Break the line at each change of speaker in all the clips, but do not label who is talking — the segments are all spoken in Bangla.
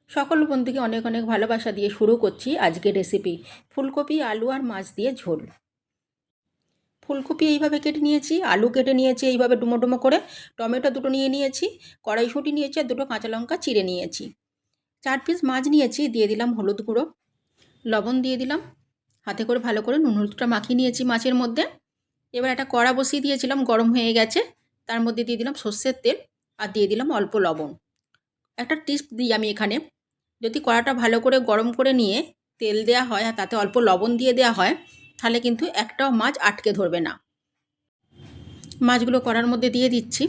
সকল বন্ধুকে অনেক অনেক ভালোবাসা দিয়ে শুরু করছি আজকের রেসিপি ফুলকপি আলু আর মাছ দিয়ে ঝোল। ফুলকপি এইভাবে কেটে নিয়েছি, আলু কেটে নিয়েছি এইভাবে ডুমো ডুমো করে, টমেটো দুটো নিয়ে নিয়েছি, কড়াইশুঁটি নিয়েছি আর দুটো কাঁচা লঙ্কা চিড়ে নিয়েছি। 4 পিস মাছ নিয়েছি, দিয়ে দিলাম হলুদ গুঁড়ো, লবণ দিয়ে দিলাম, হাতে করে ভালো করে নুন হলুদটা মাখিয়ে নিয়েছি মাছের মধ্যে। এবার একটা কড়া বসিয়ে দিয়েছিলাম, গরম হয়ে গেছে, তার মধ্যে দিয়ে দিলাম সর্ষের তেল আর দিয়ে দিলাম অল্প লবণ। একটা টিপস দিই আমি এখানে, যদি কড়াটা ভালো করে গরম করে নিয়ে তেল দেওয়া হয় আর তাতে অল্প লবণ দিয়ে দেওয়া হয়, তাহলে কিন্তু একটাও মাছ আটকে ধরবে না। মাছগুলো কড়ার মধ্যে দিয়ে দিচ্ছি।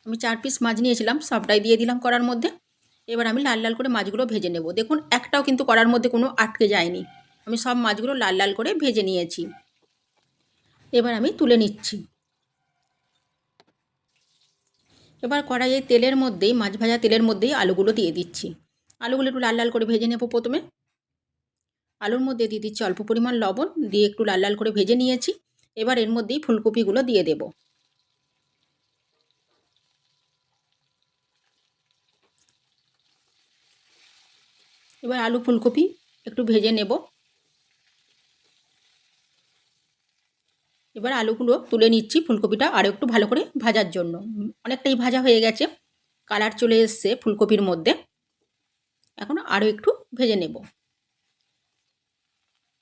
আমি 4 পিস মাছ নিয়েছিলাম, সবটাই দিয়ে দিলাম কড়ার মধ্যে। এবার আমি লাল লাল করে মাছগুলো ভেজে নেব। দেখুন একটাও কিন্তু কড়ার মধ্যে কোনো আটকে যায়নি, আমি সব মাছগুলো লাল লাল করে ভেজে নিয়েছি। এবার আমি তুলে নিচ্ছি। এবার কড়াইয়ে তেলের মধ্যেই, মাছ ভাজা তেলের মধ্যেই আলুগুলো দিয়ে দিচ্ছি। আলুগুলো একটু লাল লাল করে ভেজে নেব। প্রথমে আলুর মধ্যে দিয়ে দিচ্ছি অল্প পরিমাণ লবণ, দিয়ে একটু লাল লাল করে ভেজে নিয়েছি। এবার এর মধ্যেই ফুলকপিগুলো দিয়ে দেব। এবার আলু ফুলকপি একটু ভেজে নেব। এবার আলুগুলো তুলে নিচ্ছি, ফুলকপিটা আরও একটু ভালো করে ভাজার জন্য। অনেকটাই ভাজা হয়ে গেছে, কালার চলে এসছে ফুলকপির মধ্যে। এখন আরও একটু ভেজে নেব।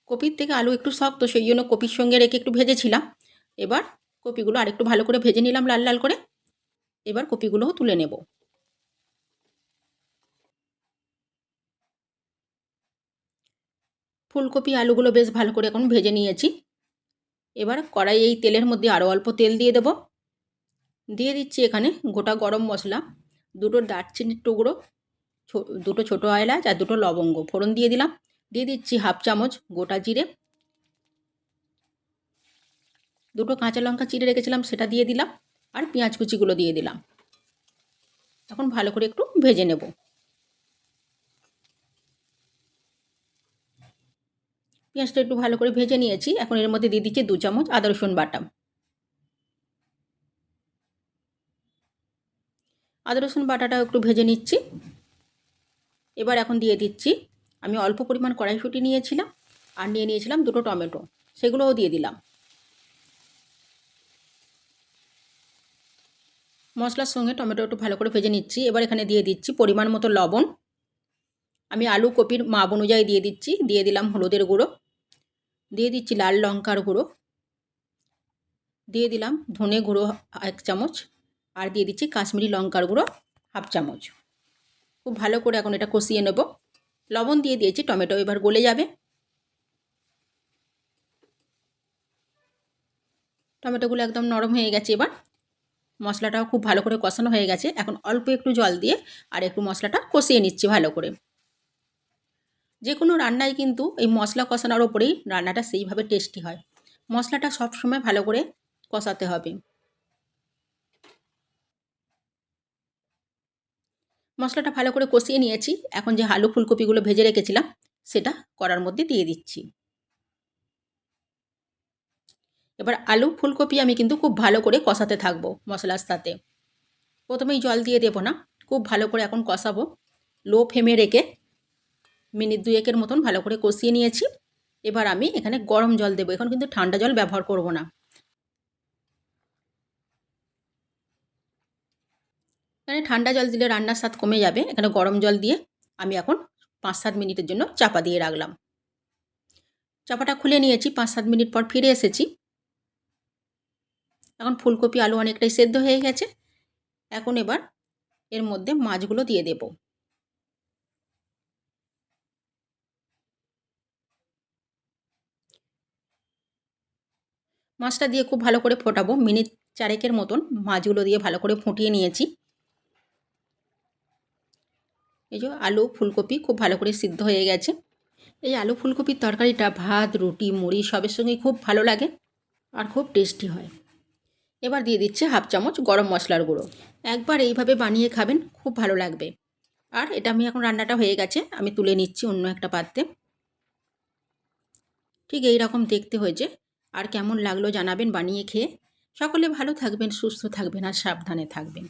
কপির থেকে আলু একটু শক্ত, সেই জন্য কপির সঙ্গে রেখে একটু ভেজেছিলাম। এবার কপিগুলো আরেকটু ভালো করে ভেজে নিলাম লাল লাল করে। এবার কপিগুলোও তুলে নেব। ফুলকপি আলুগুলো বেশ ভালো করে এখন ভেজে নিয়েছি। এবার কড়াই এই তেলের মধ্যে আরও অল্প তেল দিয়ে দেব। দিয়ে দিচ্ছি এখানে গোটা গরম মশলা, দুটো দারচিনির টুকরো, দুটো ছোটো এলাচ আর দুটো লবঙ্গ ফোড়ন দিয়ে দিলাম। দিয়ে দিচ্ছি 1/2 চামচ গোটা জিরে, দুটো কাঁচা লঙ্কা চিড়ে রেখেছিলাম সেটা দিয়ে দিলাম, আর পেঁয়াজ কুচিগুলো দিয়ে দিলাম। এখন ভালো করে একটু ভেজে নেব। পেঁয়াজটা একটু ভালো করে ভেজে নিয়েছি। এখন এর মধ্যে দিয়ে দিচ্ছি 2 চামচ আদা রসুন বাটা। আদা রসুন বাটাটাও একটু ভেজে নিচ্ছি। এবার এখন দিয়ে দিচ্ছি, আমি অল্প পরিমাণ কড়াইশুঁটি নিয়েছিলাম আর নিয়ে নিয়েছিলাম দুটো টমেটো, সেগুলোও দিয়ে দিলাম। মশলার সঙ্গে টমেটো একটু ভালো করে ভেজে নিচ্ছি। এবার এখানে দিয়ে দিচ্ছি পরিমাণ মতো লবণ। আমি আলু কপির মাপ অনুযায়ী দিয়ে দিচ্ছি। দিয়ে দিলাম হলুদের গুঁড়ো, দিয়ে দিচ্ছি লাল লঙ্কার গুঁড়ো, দিয়ে দিলাম ধনে গুঁড়ো 1 চামচ, আর দিয়ে দিচ্ছি কাশ্মীরি লঙ্কার গুঁড়ো 1/2 চামচ। খুব ভালো করে এখন এটা কষিয়ে নেব। লবণ দিয়ে দিয়েছি, টমেটো এবার গলে যাবে। টমেটোগুলো একদম নরম হয়ে গেছে। এবার মশলাটাও খুব ভালো করে কষানো হয়ে গেছে। এখন অল্প একটু জল দিয়ে আর একটু মশলাটা কষিয়ে নিচ্ছি ভালো করে। যে কোনো রান্নায় কিন্তু এই মশলা কষানোর ওপরেই রান্নাটা সেইভাবে টেস্টি হয়। মশলাটা সবসময় ভালো করে কষাতে হবে। মশলাটা ভালো করে কষিয়ে নিয়েছি। এখন যে আলু ফুলকপিগুলো ভেজে রেখেছিলাম সেটা কড়ার মধ্যে দিয়ে দিচ্ছি। এবার আলু ফুলকপি আমি কিন্তু খুব ভালো করে কষাতে থাকবো মশলার সাথে। প্রথমেই জল দিয়ে দেবো না, খুব ভালো করে এখন কষাবো লো ফ্লেমে রেখে। মিনিট 2-1 মতন ভালো করে কষিয়ে নিয়েছি। এবার আমি এখানে গরম জল দেবো, এখন কিন্তু ঠান্ডা জল ব্যবহার করব না। এখানে ঠান্ডা জল দিলে রান্নার স্বাদ কমে যাবে। এখানে গরম জল দিয়ে আমি এখন 5-7 মিনিটের জন্য চাপা দিয়ে রাখলাম। চাপাটা খুলে নিয়েছি, 5-7 মিনিট পর ফিরে এসেছি। এখন ফুলকপি আলু অনেকটাই সেদ্ধ হয়ে গেছে। এখন এবার এর মধ্যে মাছগুলো দিয়ে দেব। মাছটা দিয়ে খুব ভালো করে ফোটাবো। মিনিট 4-1 মতন মাছগুলো দিয়ে ভালো করে ফুটিয়ে নিয়েছি। এই যে আলু ফুলকপি খুব ভালো করে সিদ্ধ হয়ে গেছে। এই আলু ফুলকপির তরকারিটা ভাত, রুটি, মুড়ি সবের সঙ্গেই খুব ভালো লাগে আর খুব টেস্টি হয়। এবার দিয়ে দিচ্ছে 1/2 চামচ গরম মশলার গুঁড়ো। একবার এইভাবে বানিয়ে খাবেন, খুব ভালো লাগবে। আর এটা আমি এখন রান্নাটা হয়ে গেছে, আমি তুলে নিচ্ছি অন্য একটা পাত্রে। ঠিক এই রকম দেখতে হয়েছে। আর কেমন লাগলো জানাবেন বানিয়ে খেয়ে। সকলে ভালো থাকবেন, সুস্থ থাকবেন আর সাবধানে থাকবেন।